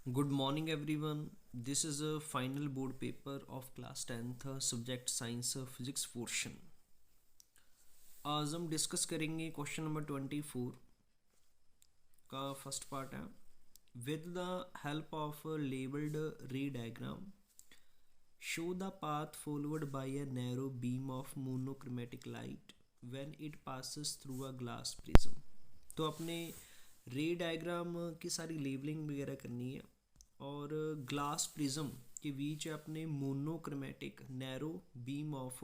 Good morning everyone. This is a final board paper of class 10th subject science physics portion. आज हम discuss करेंगे question number 24 का first part है. With the help of labelled ray diagram show the path followed by a narrow beam of monochromatic light when it passes through a glass prism. तो अपने रे diagram की सारी labelling वगैरह करनी है और ग्लास प्रिज्म के बीच अपने monochromatic narrow beam of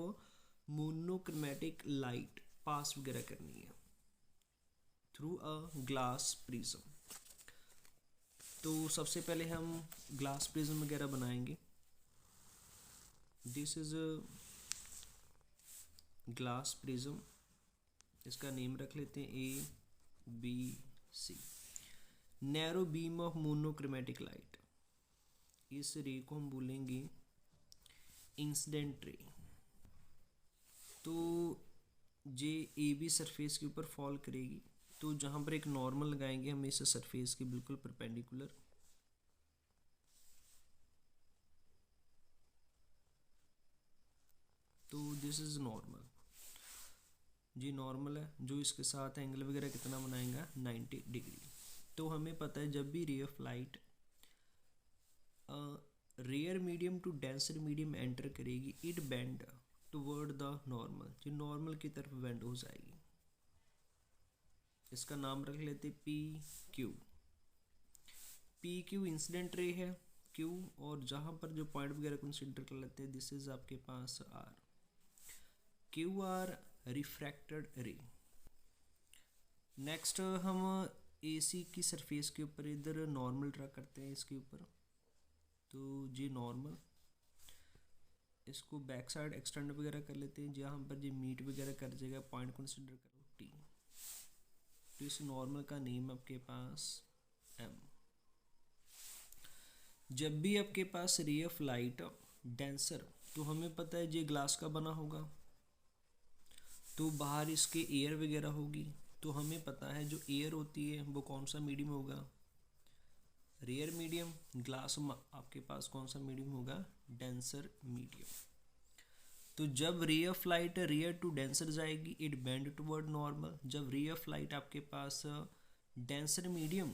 monochromatic light pass वगैरह करनी है थ्रू अ ग्लास प्रिज्म. तो सबसे पहले हम ग्लास प्रिज्म वगैरह बनाएंगे. This is glass prism. इसका नेम रख लेते हैं ABC. Narrow beam of monochromatic light, इस रे को हम बोलेंगे इंसिडेंट रे. तो ये AB सरफेस के ऊपर फॉल करेगी. तो जहाँ पर एक नॉर्मल लगाएंगे हम इस सरफेस के बिल्कुल परपेंडिकुलर. तो दिस इज नॉर्मल. जी नॉर्मल है जो इसके साथ एंगल वगैरह कितना बनाएगा 90 डिग्री. तो हमें पता है जब भी ray of light rare medium to denser medium enter करेगी it bend toward the normal, जो नॉर्मल की तरफ बेंड हो जाएगी. इसका नाम रख लेते PQ. PQ इंसिडेंट रे है Q, और जहाँ पर जो पॉइंट वगैरह कंसीडर कर लेते हैं दिस इज आपके पास R. QR रिफ्रैक्टेड रे. नेक्स्ट हम AC की सरफेस के ऊपर इधर नॉर्मल ड्रा करते हैं इसके ऊपर. तो जी नॉर्मल, इसको बैक साइड एक्सटेंड वगैरह कर लेते हैं जहाँ पर जी मीट वगैरह कर जाएगा. पॉइंट कंसिडर करो T. तो इस नॉर्मल का नेम आपके पास M. जब भी आपके पास रे ऑफ लाइट डेंसर, तो हमें पता है ये ग्लास का बना होगा, तो बाहर इसके एयर वगैरह होगी. तो हमें पता है जो एयर होती है वो कौन सा मीडियम होगा, रेयर मीडियम. ग्लास आपके पास कौन सा मीडियम होगा, डेंसर मीडियम. तो जब ray of light rare to denser जाएगी इट बेंड टुवर्ड नॉर्मल. जब रे ऑफ लाइट आपके पास denser medium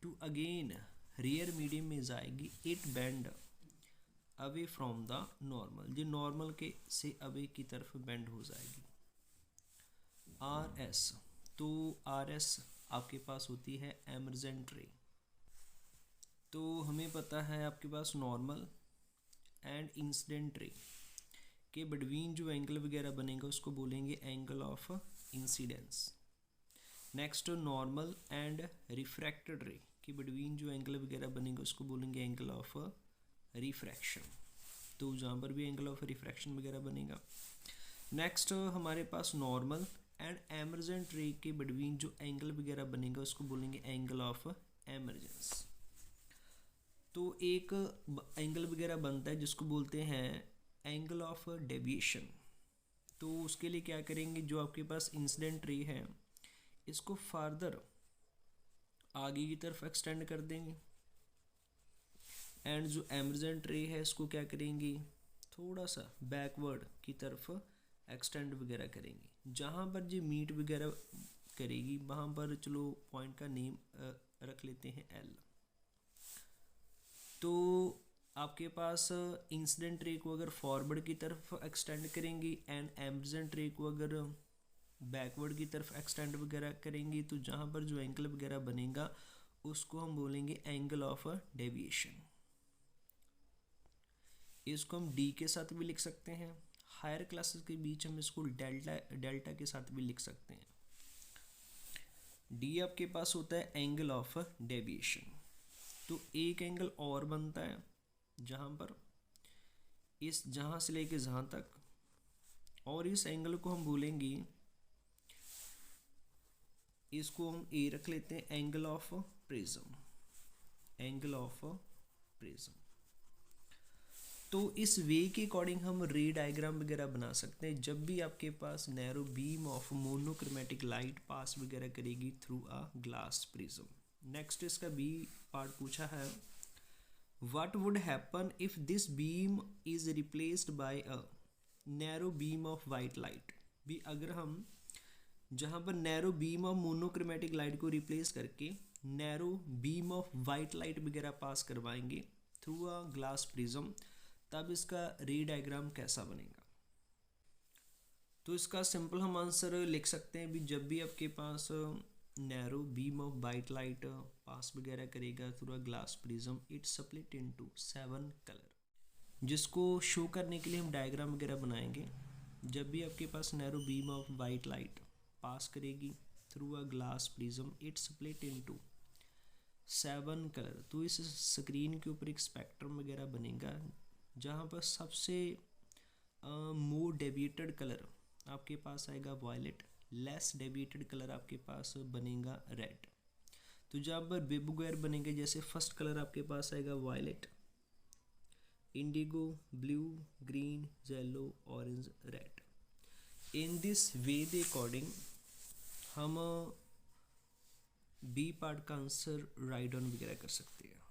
to again rare medium में जाएगी it bend away from the normal, जो नॉर्मल के से अवे की तरफ बेंड हो जाएगी. RS. तो RS आपके पास होती है एमर्जेंट रे. तो हमें पता है आपके पास नॉर्मल एंड इंसिडेंट रे के बिटवीन जो एंगल वगैरह बनेगा उसको बोलेंगे angle of incidence. Next normal and refracted रे के बिटवीन जो एंगल वगैरह बनेगा उसको बोलेंगे एंगल ऑफ रिफ्रैक्शन. तो जहाँ पर भी एंगल ऑफ रिफ्रैक्शन वगैरह बनेगा. नेक्स्ट हमारे पास नॉर्मल एंड एमर्जेंट रे के बिटवीन जो एंगल वगैरह बनेगा उसको बोलेंगे एंगल ऑफ एमर्जेंस. तो एक एंगल वगैरह बनता है जिसको बोलते हैं एंगल ऑफ डेविएशन. तो उसके लिए क्या करेंगे, जो आपके पास इंसिडेंट रे है इसको फर्दर आगे की तरफ एक्सटेंड कर देंगे, एंड जो एमर्जेंट रे है इसको क्या करेंगे, थोड़ा सा बैकवर्ड की तरफ एक्सटेंड वगैरह करेंगे. जहाँ पर जो मीट वगैरह करेगी वहाँ पर चलो पॉइंट का नेम रख लेते हैं L. तो आपके पास इंसिडेंट रे को अगर फॉरवर्ड की तरफ एक्सटेंड करेंगी एंड एमर्जेंट रे को अगर बैकवर्ड की तरफ एक्सटेंड वगैरह करेंगी, तो जहाँ पर जो एंगल वगैरह बनेगा उसको हम बोलेंगे एंगल ऑफ डेविएशन. इसको हम D के साथ भी लिख सकते हैं. हायर क्लासेस के बीच हम इसको डेल्टा के साथ भी लिख सकते हैं. D आपके पास होता है एंगल ऑफ डेविएशन. तो एक एंगल और बनता है जहाँ पर इस जहाँ से लेके जहाँ तक, और इस एंगल को हम बोलेंगे, इसको हम A रख लेते हैं angle of prism. Angle of prism. तो इस वे के अकॉर्डिंग हम रे डायग्राम वगैरह बना सकते हैं जब भी आपके पास narrow beam of monochromatic light pass वगैरह करेगी through a glass prism. Next इसका B पार्ट पूछा है. what would happen if this beam is replaced by a narrow beam of white light? भी अगर हम जहाँ पर narrow beam of monochromatic light को रिप्लेस करके narrow beam of white light वगैरह पास करवाएंगे थ्रू अ ग्लास प्रिज्म, तब इसका रे डायग्राम कैसा बनेगा? तो इसका सिंपल हम आंसर लिख सकते हैं भी जब भी आपके पास narrow beam of white light pass वगैरह करेगा through a glass prism, it's split into 7 colour, जिसको शो करने के लिए हम डायग्राम वगैरह बनाएंगे। जब भी आपके पास narrow beam of white light pass करेगी through a glass prism, it's split into 7 colour, तो इस स्क्रीन के ऊपर एक स्पेक्ट्रम वगैरह बनेगा जहाँ पर सबसे मोर डेविएटेड कलर आपके पास आएगा वायलेट, लेस डेविएटेड कलर आपके पास बनेगा रेड। तो जहाँ पर वेबगैर बनेंगे, जैसे फर्स्ट कलर आपके पास आएगा violet, indigo, blue, green, yellow, orange, red. In this way they according हम बी पार्ट का आंसर राइट ऑन वगैरह कर सकते हैं।